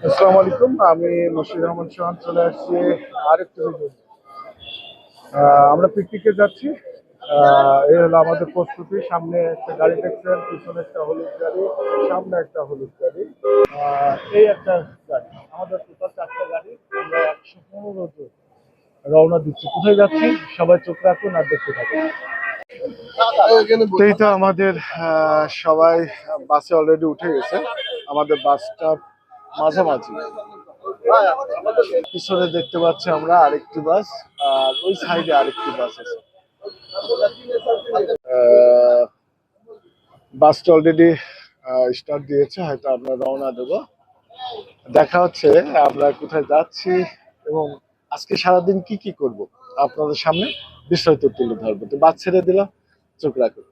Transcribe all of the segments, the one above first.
আসসালামু আলাইকুম, আমি মশিউর রহমান সোহান চলে আসছি আরেকটু ভিডিও। আমরা পিকনিকে যাচ্ছি। এই হলো আমাদের প্রস্তুতি। সামনে একটা গাড়ি দেখছেন, পিছনে একটা হলুদ গাড়ি, সামনে একটা হলুদ গাড়ি, এই একটা গাড়ি। আমাদের টোটাল 4টা গাড়ি। আমরা 115 জন রওনা দিচ্ছি। কোথায় যাচ্ছি সবাই চোখ রাখুন আর দেখতে থাকুন। এই তো আমাদের সবাই বাসে অলরেডি উঠে গেছে। আমাদের বাসটা মাঝামাঝি। পিছনে দেখতে পাচ্ছি আমরা আরেকটি বাস, আর ওই সাইডে আরেকটি বাস আছে। বাসটা অলরেডি স্টার্ট দিয়েছে, হয়তো আমরা রওনা দেব। দেখা হচ্ছে আমরা কোথায় যাচ্ছি এবং আজকে সারাদিন কি কি করব আপনাদের সামনে বিস্তারিত তুলে ধরবো। তো বাস ছেড়ে দিলাম, চোখ রাখুন।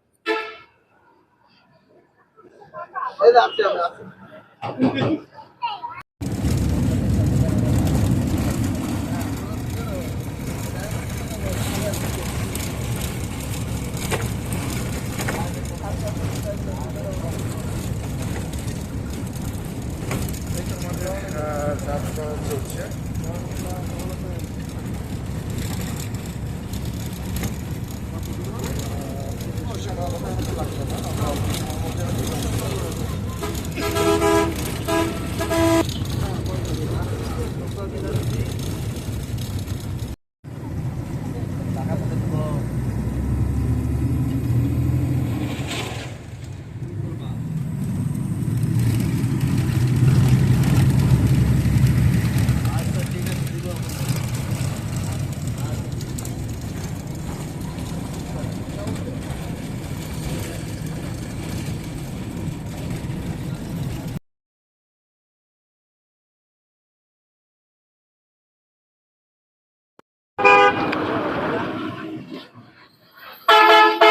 যাত্রা চলছে।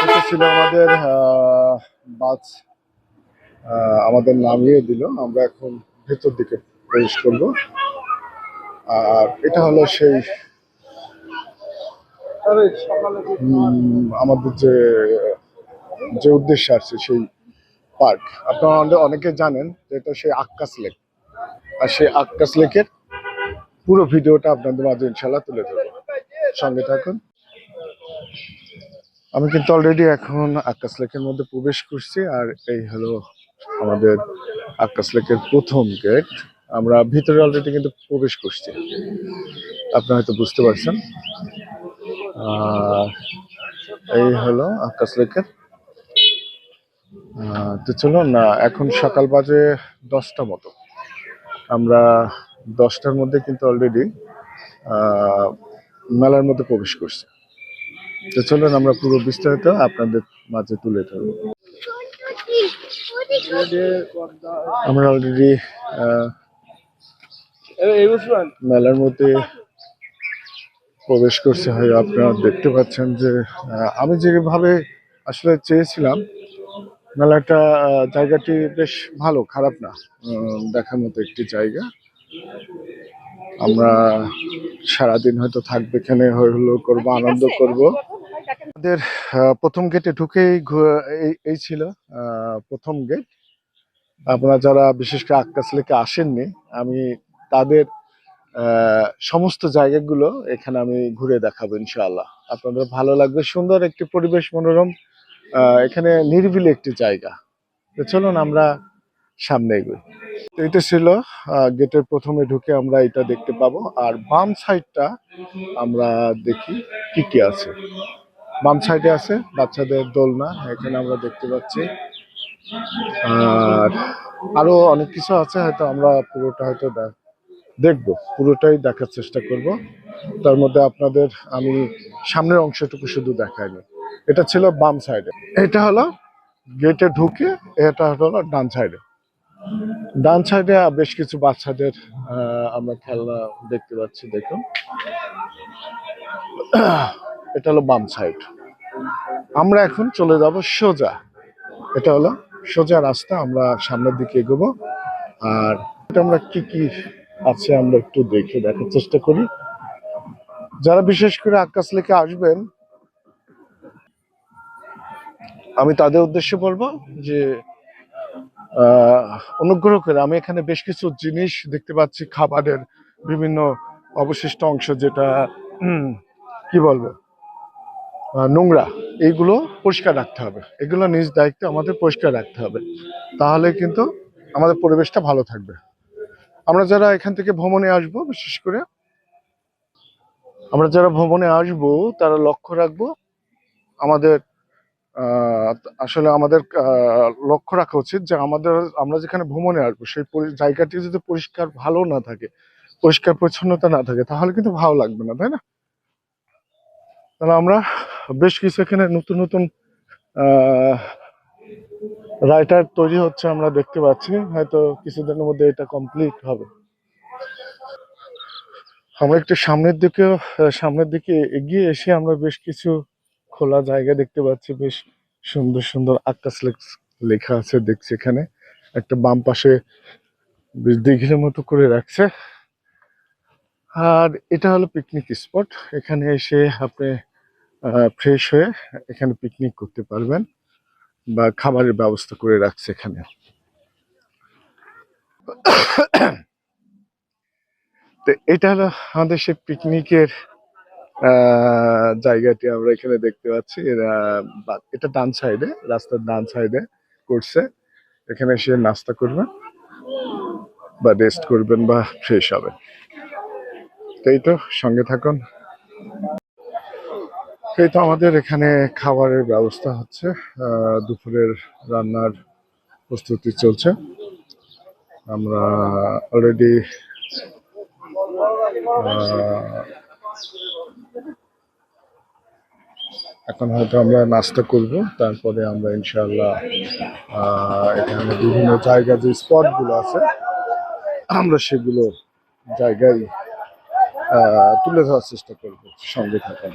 এটা ছিল আমাদের বাস, আমাদের নামিয়ে দিল। আমরা এখন ভেতর দিকে প্রবেশ করব। আর এটা হলো সেই আমাদের যে যে উদ্দেশ্যে আসছে সেই পার্ক। আপনারা অনেকে জানেন যে এটা সেই আক্কাস লেক। আর সেই আক্কাস লেকের পুরো ভিডিওটা আপনাদের মাঝে ইনশাল্লাহ তুলে ধরবো। সঙ্গে থাকুন। আমি কিন্তু অলরেডি এখন আক্কাস লেকের মধ্যে প্রবেশ করছি। আর এই হলো আমাদের আক্কাস লেকের প্রথম গেট। আমরা ভিতরে অলরেডি কিন্তু প্রবেশ করছি, আপনারা হয়তো বুঝতে পারছেন। এই হলো আক্কাস লেকের। তো চলুন না, এখন সকাল বাজে 10টা মতো। আমরা 10টার মধ্যে কিন্তু অলরেডি মেলার মধ্যে প্রবেশ করছি। তো চলুন আমরা পুরো বিস্তারিত আপনাদের মাঝে তুলে ধরব। আমরা অলরেডি মেলার মধ্যে প্রবেশ করছি। হয় আপনারা দেখতে পাচ্ছেন যে আমি যেভাবে আসলে চেয়েছিলাম, মেলাটা জায়গাটি বেশ ভালো, খারাপ না, দেখার মতো একটি জায়গা। আমরা সারাদিন হয়তো থাকবে এখানে, হলো করবো, আনন্দ করব। আমাদের প্রথম গেটে ঢুকেই এই ছিল প্রথম গেট। আপনারা যারা বিশেষ করে আক্কাস লেকে আসেননি, আমি তাদের সমস্ত জায়গাগুলো এখানে আমি ঘুরে দেখাবো ইনশাআল্লাহ। আপনাদের ভালো লাগবে। সুন্দর একটি পরিবেশ, মনোরম, এখানে নিরিবিলি একটি জায়গা। তো চলুন আমরা সামনে এগোই। এটা ছিল গেটের প্রথমে ঢুকে আমরা এটা দেখতে পাবো। আর বাম সাইডটা আমরা দেখি কি কি আছে। বাম সাইডে আছে বাচ্চাদের দোলনা, এখানে আমরা দেখতে পাচ্ছি। আর আরো অনেক কিছু আছে, হয়তো আমরা পুরোটা হয়তো দেখবো, পুরোটাই দেখার চেষ্টা করব। তার মধ্যে আপনাদের আমি সামনের অংশটুকু শুধু দেখাইনি। এটা ছিল বাম সাইডে। এটা হলো গেটে ঢুকে, এটা হলো ডান সাইডে। ডান সাইডে বেশ কিছু বাচ্চাদের আমরা খেলনা দেখতে পাচ্ছি, দেখুন। এটা হলো বাম সাইড। আমরা এখন চলে যাব সোজা, এটা হলো সোজা রাস্তা, আমরা সামনের দিকে এগোবো। আর এটা আমরা কি কি আছে আমরা একটু দেখার চেষ্টা করি। যারা বিশেষ করে আক্কাস লেকে আসবেন, আমি তাদের উদ্দেশ্যে বলবো যে অনুগ্রহ করে, আমি এখানে বেশ কিছু জিনিস দেখতে পাচ্ছি, খাবারের বিভিন্ন অবশিষ্ট অংশ, যেটা কি বলবো, নোংরা, এইগুলো পরিষ্কার রাখতে হবে। এগুলো নিজ দায়িত্বে আমাদের পরিষ্কার রাখতে হবে, তাহলে কিন্তু আমাদের পরিবেশটা ভালো থাকবে। আমরা যারা এখান থেকে ভ্রমণে আসবো, বিশেষ করে আমরা যারা ভ্রমণে আসবো, তারা লক্ষ্য রাখবো আমাদের আহ, আসলে আমাদের লক্ষ্য রাখা উচিত যে আমরা যেখানে ভ্রমণে আসবো, সেই জায়গাটি যদি পরিষ্কার ভালো না থাকে, পরিষ্কার পরিচ্ছন্নতা না থাকে, তাহলে কিন্তু ভালো লাগবে না, তাই না? তাহলে আমরা বেশ কিছু এখানে নতুন নতুন রাইটার তৈরি হচ্ছে, আমরা দেখতে পাচ্ছি। হয়তো কিছুদিনের মধ্যে এটা কমপ্লিট হবে। আমরা একটু সামনের দিকে এগিয়ে এসে আমরা বেশ কিছু খোলা জায়গা দেখতে পাচ্ছি, বেশ সুন্দর সুন্দর আক্কাস লেখা আছে দেখছি এখানে। একটা বাম পাশে বেশ দিঘির মতো করে রাখছে। আর এটা হলো পিকনিক স্পট, এখানে এসে আপনি ফ্রেশ হয়ে এখানে পিকনিক করতে পারবেন, বা খাবারের ব্যবস্থা করে রাখছে এখানে। তো এটা হলো আমাদের সেই পিকনিকের জায়গাটি আমরা এখানে দেখতে পাচ্ছি। এটা ডান সাইডে, রাস্তার ডান সাইডে করছে। এখানে এসে নাস্তা করবেন বা রেস্ট করবেন বা ফ্রেশ হবেন। এই তো, সঙ্গে থাকুন। এই তো আমাদের এখানে খাবারের ব্যবস্থা হচ্ছে, দুপুরের রান্নার প্রস্তুতি চলছে। আমরা অলরেডি এখন হয়তো আমরা নাস্তা করব, তারপরে আমরা ইনশাআল্লাহ এখানে বিভিন্ন জায়গা যে স্পটগুলো আছে, আমরা সেগুলো জায়গায় তুলে ধরার চেষ্টা করব। সঙ্গে থাকুন।